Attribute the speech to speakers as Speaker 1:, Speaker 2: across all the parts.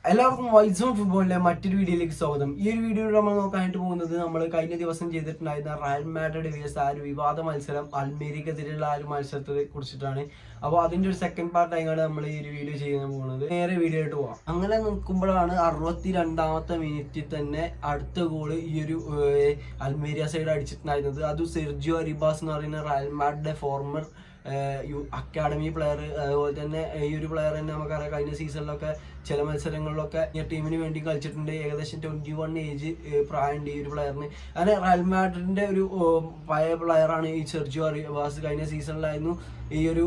Speaker 1: എല്ലാവർക്കും vice on ഫുട്ബോളിലെ മറ്റൊരു വീഡിയോയിലേക്ക് സ്വാഗതം. ഈ ഒരു വീഡിയോയിൽ നമ്മൾ നോക്കാനായിട്ട് പോകുന്നത് നമ്മൾ കഴിഞ്ഞ ദിവസം ചെയ്തിട്ടുണ്ടായിരുന്ന റയൽ മാഡ്രിഡ് vs ആ ഒരു വിവാദ മത്സരം അൽമേരിക്കെതിരെയുള്ള ആ ഒരു മത്സരത്തെ കുറിച്ചിട്ടാണ്. അപ്പോൾ അതിന്റെ ഒരു സെക്കൻഡ് പാർട്ടായിട്ടാണ് നമ്മൾ ഈ ഒരു വീഡിയോ ചെയ്യാൻ പോകുന്നത്. നേരെ വീഡിയോ ആയിട്ട് പോവാം. അങ്ങനെ നിൽക്കുമ്പോഴാണ് 62ാമത്തെ മിനിറ്റിൽ തന്നെ അടുത്ത ഗോള് ഈ ഒരു അൽമേരിയ സൈഡ് അടിച്ചിട്ടുണ്ടായിരുന്നത്. അത് സെർജിയോ അരിബാസ് എന്ന് പറയുന്ന റയൽ മാഡ്രിഡിന്റെ ഫോർമർ അക്കാഡമി പ്ലെയർ. അതുപോലെ തന്നെ ഈ ഒരു പ്ലെയർ തന്നെ നമുക്കറിയാം കഴിഞ്ഞ സീസണിലൊക്കെ ചില മത്സരങ്ങളിലൊക്കെ ടീമിന് വേണ്ടി കളിച്ചിട്ടുണ്ട്. ഏകദേശം 21 ഏജ് പ്രായമുണ്ട് ഈ ഒരു പ്ലെയറിന്. അങ്ങനെ റയൽ മാഡ്രിഡിന്റെ ഒരു പഴയ പ്ലെയറാണ് ഈ സെർജിയോ അരിബാസ്. കഴിഞ്ഞ സീസണിലായിരുന്നു ഈ ഒരു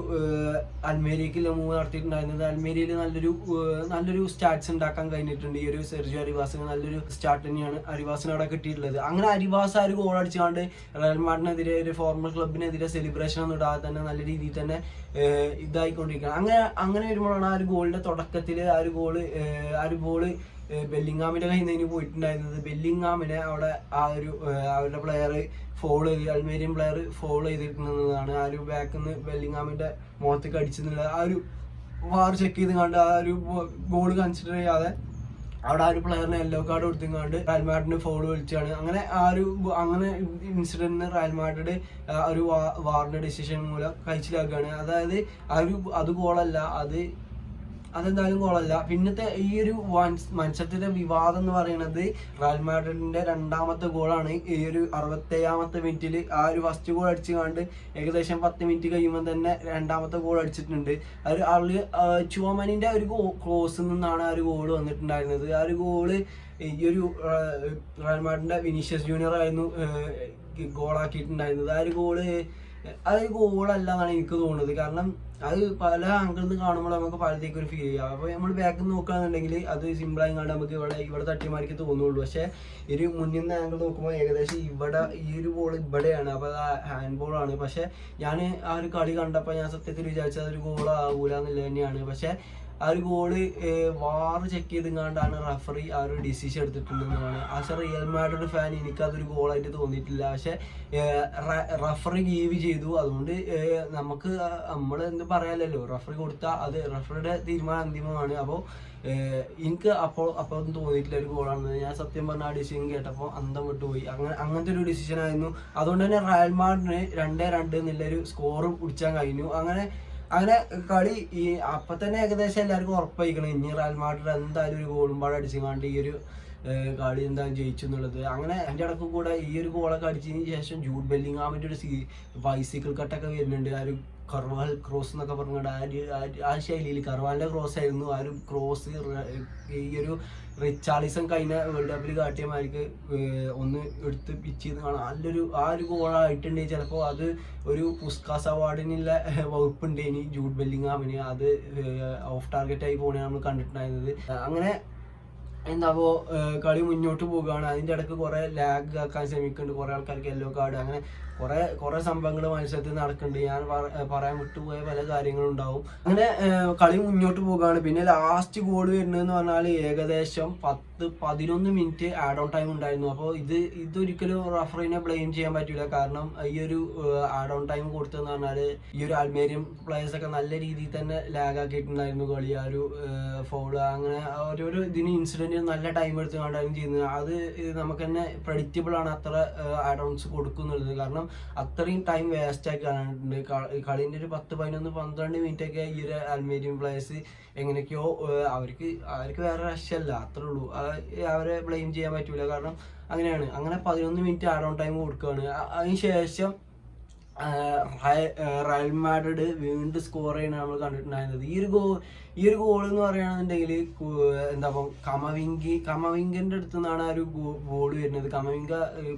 Speaker 1: അൽമേരിയക്ക് മൂവ് നടത്തിയിട്ടുണ്ടായിരുന്നത്. അൽമേരിയയിൽ നല്ലൊരു സ്റ്റാറ്റ്സ് ഉണ്ടാക്കാൻ കഴിഞ്ഞിട്ടുണ്ട് ഈ ഒരു സെർജിയോ അരിബാസിന്. നല്ലൊരു സ്റ്റാർട്ട് തന്നെയാണ് അരിബാസിന് അവിടെ കിട്ടിയിട്ടുള്ളത്. അങ്ങനെ അരിബാസ് ആ ഒരു ഗോൾ അടിച്ചുകൊണ്ട് റയൽ മാഡ്രിഡിനെതിരെ ഒരു ഫോർമർ ക്ലബിനെതിരെ സെലിബ്രേഷൻ ഒന്നും ഇടാതെ തന്നെ നല്ല രീതിയിൽ തന്നെ ഇതായിക്കൊണ്ടിരിക്കുകയാണ്. അങ്ങനെ വരുമ്പോഴാണ് ആ ഒരു ഗോളിന്റെ തുടക്കത്തിൽ ആ ഒരു ഗോള് ബെല്ലിങ്ങാമിന്റെ കയ്യിൽ നിന്ന് പോയിട്ടുണ്ടായിരുന്നത്. ബെല്ലിങ്ങാമിനെ അവിടെ അവരുടെ പ്ലെയർ ഫോളോ ചെയ്ത് അൽമേരിയൻ പ്ലെയർ ഫോളോ ചെയ്തിട്ടുള്ളതാണ്. ആ ഒരു ബാക്കിൽ നിന്ന് ബെല്ലിങ്ങാമിന്റെ മുഖത്തേക്ക് അടിച്ചെന്നുള്ള ആ ഒരു വാർ ചെക്ക് ചെയ്ത് കണ്ട് ആ ഒരു ഗോൾ കൺസിഡർ ചെയ്യാതെ അവിടെ ആ ഒരു പ്ലെയറിന് യെല്ലോ കാർഡ് കൊടുത്തുകൊണ്ട് റയൽ മാഡ്രിഡിന് ഫൗൾ വിളിച്ചാണ്. അങ്ങനെ ഇൻസിഡന്റിന് റയൽ മാഡ്രിഡ് ഒരു വാറിന്റെ ഡിസിഷൻ മൂലം കഴിച്ചിലാക്കുകയാണ്. അതായത് അത് ഗോളല്ല, അതെന്തായാലും ഗോളല്ല. പിന്നത്തെ ഈ ഒരു മത്സരത്തിന്റെ വിവാദം എന്ന് പറയുന്നത് റയൽ മാഡ്രിഡിന്റെ രണ്ടാമത്തെ ഗോളാണ്. ഈ ഒരു 67ാമത്തെ മിനിറ്റിൽ ആ ഒരു ഫസ്റ്റ് ഗോൾ അടിച്ചുകൊണ്ട് ഏകദേശം 10 മിനിറ്റ് കഴിയുമ്പോൾ തന്നെ രണ്ടാമത്തെ ഗോൾ അടിച്ചിട്ടുണ്ട്. ചുവമനിന്റെ ഒരു ക്രോസിൽ നിന്നാണ് ആ ഒരു ഗോൾ വന്നിട്ടുണ്ടായിരുന്നത്. ആ ഒരു ഗോള് ഈ ഒരു റയൽ മാഡ്രിഡിന്റെ വിനീഷ്യസ് ജൂനിയർ ആയിരുന്നു ഗോളാക്കിയിട്ടുണ്ടായിരുന്നത്. ആ ഒരു ഗോളല്ല എന്നാണ് എനിക്ക് തോന്നുന്നത്. കാരണം അത് പല ആംഗിളിൽ നിന്ന് കാണുമ്പോൾ നമുക്ക് പലതേക്കും ഒരു ഫീൽ ചെയ്യാം. അപ്പോൾ നമ്മൾ ബാക്കിൽ നിന്ന് നോക്കുകയാണെന്നുണ്ടെങ്കിൽ അത് സിമ്പിളായി കണ്ട് നമുക്ക് ഇവിടെ തട്ടിമാർക്ക് തോന്നുള്ളൂ. പക്ഷേ ഒരു മുന്നിൽ നിന്ന് ആംഗിൾ നോക്കുമ്പോൾ ഏകദേശം ഈ ഒരു ബോൾ ഇവിടെയാണ്. അപ്പോൾ അത് ഹാൻഡ് ബോളാണ്. പക്ഷേ ഞാൻ ആ ഒരു കളി കണ്ടപ്പോൾ ഞാൻ സത്യത്തിൽ വിചാരിച്ചത് അതൊരു ഗോളാകൂല എന്നുള്ളത് തന്നെയാണ്. പക്ഷേ ആ ഒരു ഗോള് വാർ ചെക്ക് ചെയ്തെങ്ങാണ്ടാണ് റഫറി ആ ഒരു ഡിസിഷൻ എടുത്തിട്ടുണ്ടെന്നാണ്. പക്ഷേ റിയൽ മാഡ്രിഡ് ഫാൻ എനിക്കതൊരു ഗോളായിട്ട് തോന്നിയിട്ടില്ല. പക്ഷേ റഫറി ഗീവ് ചെയ്തു. അതുകൊണ്ട് നമ്മൾ എന്ത് പറയാലല്ലോ, റഫറി കൊടുത്താൽ അത് റഫറിയുടെ തീരുമാനം അന്തിമമാണ്. അപ്പോൾ എനിക്ക് അപ്പോൾ ഒന്നും തോന്നിയിട്ടില്ല ഒരു ഗോളാണെന്ന്. ഞാൻ സത്യം പറഞ്ഞ ആ ഡിസിഷൻ കേട്ടപ്പോൾ അന്തം വിട്ടുപോയി. അങ്ങനത്തെ ഒരു ഡിസിഷൻ ആയിരുന്നു. അതുകൊണ്ട് തന്നെ റയൽ മാഡ്രിഡിന് 2-2 എന്നുള്ളൊരു സ്കോർ പിടിച്ചാൻ കഴിഞ്ഞു. അങ്ങനെ കളി അപ്പൊ തന്നെ ഏകദേശം എല്ലാവർക്കും ഉറപ്പായിക്കണം ഇനി റയൽ മാഡ്രിഡ് എന്തായാലും ഒരു ഗോളും പാടെ അടിച്ചുകൊണ്ട് ഈ ഒരു കളി എന്തായാലും ജയിച്ചു എന്നുള്ളത്. അങ്ങനെ അതിൻ്റെ ഇടയ്ക്ക് കൂടെ ഈ ഒരു ഗോളൊക്കെ അടിച്ചതിന് ശേഷം ജൂഡ് ബെല്ലിങ്ങാമിൻ്റെ ഒരു ബൈസിക്കിൾ കട്ടൊക്കെ വരുന്നുണ്ട്. ആ ഒരു കർവാൽ ക്രോസ് എന്നൊക്കെ പറഞ്ഞുകൊണ്ട് ആ ശൈലിയിൽ കർവാലിൻ്റെ ക്രോസ് ആയിരുന്നു. ആ ഒരു ക്രോസ് ഈ ഒരു റിച്ചാർലിസൺ കഴിഞ്ഞ വേൾഡ് കപ്പിൽ കാട്ടിയമാർക്ക് ഒന്ന് എടുത്ത് പിച്ച് ചെയ്ത് കാണാം. ആ ഒരു ഗോളായിട്ടുണ്ടെങ്കിൽ ചിലപ്പോൾ അത് ഒരു പുസ്കാസ് അവാർഡിനുള്ള വകുപ്പുണ്ട് ഇനി ജൂഡ് ബെല്ലിങ്ങാമിന്. അത് ഓഫ് ടാർഗറ്റായി പോകണേ നമ്മൾ കണ്ടിട്ടുണ്ടായിരുന്നത്. അങ്ങനെ കളി മുന്നോട്ട് പോവുകയാണ്. അതിൻ്റെ ഇടയ്ക്ക് കുറേ ലാഗ് ആക്കാൻ ശ്രമിക്കുന്നുണ്ട് കുറേ ആൾക്കാർക്ക് യെല്ലോ കാർഡ്. അങ്ങനെ കുറേ സംഭവങ്ങൾ മത്സരത്തിൽ നടക്കുന്നുണ്ട്. ഞാൻ പറയാൻ വിട്ടുപോയ പല കാര്യങ്ങളും ഉണ്ടാവും. അങ്ങനെ കളി മുന്നോട്ട് പോവുകയാണ്. പിന്നെ ലാസ്റ്റ് ഗോൾ വരുന്നതെന്ന് പറഞ്ഞാൽ ഏകദേശം 10-11 മിനിറ്റ് ആഡ് ഓൺ ടൈം ഉണ്ടായിരുന്നു. അപ്പോൾ ഇതൊരിക്കലും റഫറിനെ ബ്ലെയിം ചെയ്യാൻ പറ്റില്ല. കാരണം ഈ ഒരു ആഡ് ഓൺ ടൈം കൊടുത്തതെന്ന് പറഞ്ഞാൽ ഈ ഒരു അൽമേരിയൻ പ്ലേയേഴ്സൊക്കെ നല്ല രീതിയിൽ തന്നെ ലാഗ് ആക്കിയിട്ടുണ്ടായിരുന്നു കളി. ആ ഒരു ഫൗള് അങ്ങനെ ഓരോരോ ഇതിന് ഇൻസിഡൻറ്റ് നല്ല ടൈം എടുത്ത് കണ്ടായിരുന്നു ചെയ്യുന്നത്. അത് നമുക്ക് തന്നെ പ്രഡിക്റ്റബിൾ ആണ് അത്ര ആഡ് ഓൺസ് കൊടുക്കുന്നുള്ളത്. കാരണം അത്രയും ടൈം വേസ്റ്റ് ആക്കി കാണാനുണ്ട്. കളീൻ്റെ ഒരു 10-11-12 മിനിറ്റ് ഒക്കെ ഈ ഒരു അൽമേരിയൻ പ്ലേയേഴ്സ് എങ്ങനെയൊക്കെയോ അവർക്ക് വേറെ രക്ഷയല്ല, അത്രേ ഉള്ളൂ. അവരെ ബ്ലെയിം ചെയ്യാൻ പറ്റൂല. കാരണം അങ്ങനെയാണ്. അങ്ങനെ 11 മിനിറ്റ് ആഡ് ഓൺ ടൈം കൊടുക്കുകയാണ്. അതിനുശേഷം റയൽ മാഡ്രിഡ് വീണ്ടും സ്കോർ ചെയ്യണ നമ്മൾ കണ്ടിട്ടുണ്ടായിരുന്നത്. ഈ ഒരു ഗോൾ എന്ന് പറയുകയാണെന്നുണ്ടെങ്കിൽ കമവിംഗിന്റെ അടുത്ത് നിന്നാണ് ആ ഒരു ബോൾ വരുന്നത്. കമവിംഗ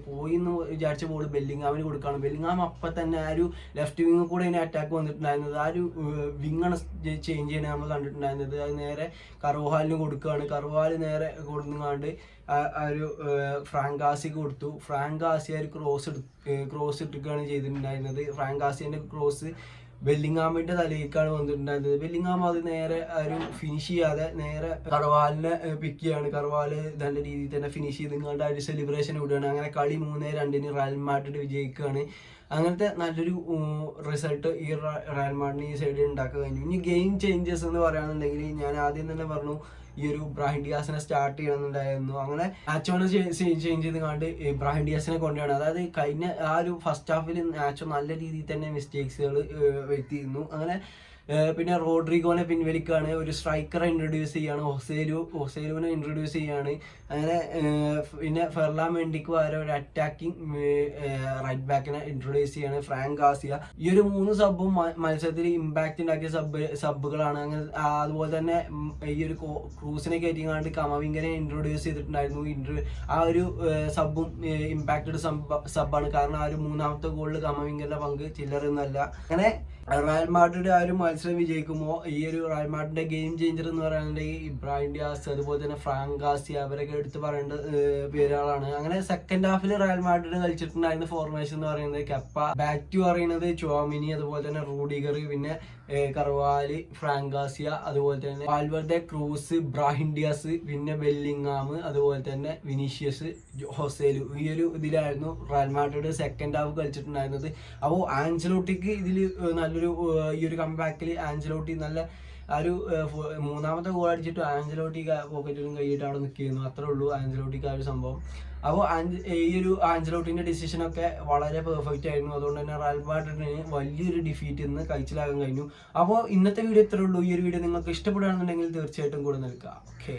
Speaker 1: പോയി എന്ന് വിചാരിച്ച ബോൾ ബെല്ലിങ്ങാമിന് കൊടുക്കുകയാണ്. ബെല്ലിങ്ങാം അപ്പം തന്നെ ആ ഒരു ലെഫ്റ്റ് വിങ് കൂടെ അതിന് അറ്റാക്ക് വന്നിട്ടുണ്ടായിരുന്നത്. ആ ഒരു വിങ്ങാണ് ചേഞ്ച് ചെയ്യണത് നമ്മൾ കണ്ടിട്ടുണ്ടായിരുന്നത്. അത് നേരെ കർവാലിന് കൊടുക്കുകയാണ്. കർവാൽ നേരെ കൊടുങ്ങാണ്ട് ആ ഒരു ഫ്രാങ്കാസിക്ക് കൊടുത്തു. ഫ്രാങ്കാസി ആ ഒരു ക്രോസ് ഇട്ടിക്കുകയാണ് ചെയ്തിട്ടുണ്ടായിരുന്നത്. ഫ്രാങ്കാസിന്റെ ക്രോസ് ബെല്ലിങ്ങാമിന്റെ തലയിലേക്കാണ് വന്നിട്ടുണ്ടായിരുന്നത്. ബെല്ലിങ്ങാം അത് നേരെ ഒരു ഫിനിഷ് ചെയ്യാതെ നേരെ കർവാലിനെ പിക്ക് ചെയ്യാണ്. കർവാല് നല്ല രീതിയിൽ തന്നെ ഫിനിഷ് ചെയ്തുകൊണ്ട് ആ ഒരു സെലിബ്രേഷൻ വിടുകയാണ്. അങ്ങനെ കളി 3-2 റയൽ മാഡ്രിഡ് വിജയിക്കുകയാണ്. അങ്ങനത്തെ നല്ലൊരു റിസൾട്ട് ഈ റയൽ മാഡ്രിഡിന് ഈ സൈഡിൽ ഉണ്ടാക്കാൻ കഴിഞ്ഞു. ഇനി ഗെയിം ചേഞ്ചസ് എന്ന് പറയുകയാണെന്നുണ്ടെങ്കിൽ ഞാൻ ആദ്യം തന്നെ പറഞ്ഞു ഈ ഒരു ബ്രാഹിം ഡിയാസിനെ സ്റ്റാർട്ട് ചെയ്യണമെന്നുണ്ടായിരുന്നു. അങ്ങനെ നാച്ചോനെ ചേഞ്ച് ചെയ്ത് കണ്ട് ബ്രാഹിം ഡിയാസിനെ കൊണ്ടുവരണം. അതായത് കഴിഞ്ഞ ആ ഒരു ഫസ്റ്റ് ഹാഫിൽ നാച്ചോ നല്ല രീതിയിൽ തന്നെ മിസ്റ്റേക്സുകൾ വരുത്തിയിരുന്നു. അങ്ങനെ പിന്നെ റോഡ്രിഗോനെ പിൻവലിക്കുകയാണ്, ഒരു സ്ട്രൈക്കറെ ഇൻട്രൊഡ്യൂസ് ചെയ്യാണ്, ഹൊസേലുവിനെ ഇൻട്രൊഡ്യൂസ് ചെയ്യാണ്. അങ്ങനെ പിന്നെ ഫെർലാൻ മെൻഡിക്ക് പകരം ഒരു അറ്റാക്കിംഗ് റൈറ്റ് ബാക്കിനെ ഇൻട്രൊഡ്യൂസ് ചെയ്യാണ്, ഫ്രാങ്ക് ഗാർസിയ. ഈ ഒരു 3 സബ്ബും മത്സരത്തിൽ ഇമ്പാക്റ്റ് ഉണ്ടാക്കിയ സബ്ബുകളാണ്. അങ്ങനെ അതുപോലെ തന്നെ ഈ ഒരു ക്രൂസിനെ കയറ്റിങ്ങാണ്ട് കമവിംഗനെ ഇൻട്രൊഡ്യൂസ് ചെയ്തിട്ടുണ്ടായിരുന്നു. ആ ഒരു സബ്ബും ഇമ്പാക്റ്റഡ് സബ്ബാണ്. കാരണം ആ ഒരു 3ാമത്തെ ഗോളിൽ കമവിംഗന്റെ പങ്ക് ചില്ലറൊന്നുമല്ല. അങ്ങനെ റയൽ മാഡ്രിഡ് ആ ഒരു മത്സരം വിജയിക്കുമ്പോൾ ഈ ഒരു റയൽ മാഡ്രിഡിന്റെ ഗെയിം ചേഞ്ചർ എന്ന് പറയുന്നുണ്ടെങ്കിൽ ഇബ്രാഹിം ഡിയാസ്, അതുപോലെ തന്നെ ഫ്രാങ്ക് ഗാർസിയ, അവരൊക്കെ എടുത്ത് പറയേണ്ട പേരുകളാണ്. അങ്ങനെ സെക്കൻഡ് ഹാഫിൽ റയൽ മാഡ്രിഡ് കളിച്ചിട്ടുണ്ടായിരുന്ന ഫോർമേഷൻ എന്ന് പറയുന്നത് കെപ്പ, ബാക്ക് പറയുന്നത് ചുവാമിനി, അതുപോലെ തന്നെ റൂഡിഗർ, പിന്നെ കർവാലി, ഫ്രാങ്ക് ഗാർസിയ, അതുപോലെ തന്നെ വാൽവർദെ, ക്രൂസ്, ബ്രാഹിം ഡിയാസ്, പിന്നെ ബെല്ലിംഗാം, അതുപോലെ തന്നെ വിനീഷ്യസ്, ഹൊസേലു. ഈ ഒരു ഇതിലായിരുന്നു റയൽ മാഡ്രിഡ് സെക്കൻഡ് ഹാഫ് കളിച്ചിട്ടുണ്ടായിരുന്നത്. അപ്പോൾ ആൻസലോട്ടിക്ക് ഇതിൽ നല്ലൊരു ഈ ഒരു കംബാക്കിൽ ആൻസലോട്ടി നല്ല ആ ഒരു 3ാമത്തെ ഗോൾ അടിച്ചിട്ട് ആൻസലോട്ടി പോക്കറ്റിലും കൈയിട്ട് അവിടെ നിൽക്കുന്നു. അത്രേ ഉള്ളൂ ആൻസലോട്ടിക്ക് ആ ഒരു സംഭവം. അപ്പോൾ ഈ ഒരു ആൻസലോട്ടിന്റെ ഡിസിഷനൊക്കെ വളരെ പെർഫെക്റ്റ് ആയിരുന്നു. അതുകൊണ്ട് തന്നെ റയൽ മാഡ്രിഡിന് വലിയൊരു ഡിഫീറ്റ് ഇന്ന് കഴിച്ചിലാകാൻ കഴിഞ്ഞു. അപ്പോൾ ഇന്നത്തെ വീഡിയോ ഇത്രേ ഉള്ളൂ. ഈ ഒരു വീഡിയോ നിങ്ങൾക്ക് ഇഷ്ടപ്പെടുകയാണെന്നുണ്ടെങ്കിൽ തീർച്ചയായിട്ടും കൂടെ നിൽക്കുക. ഓക്കെ.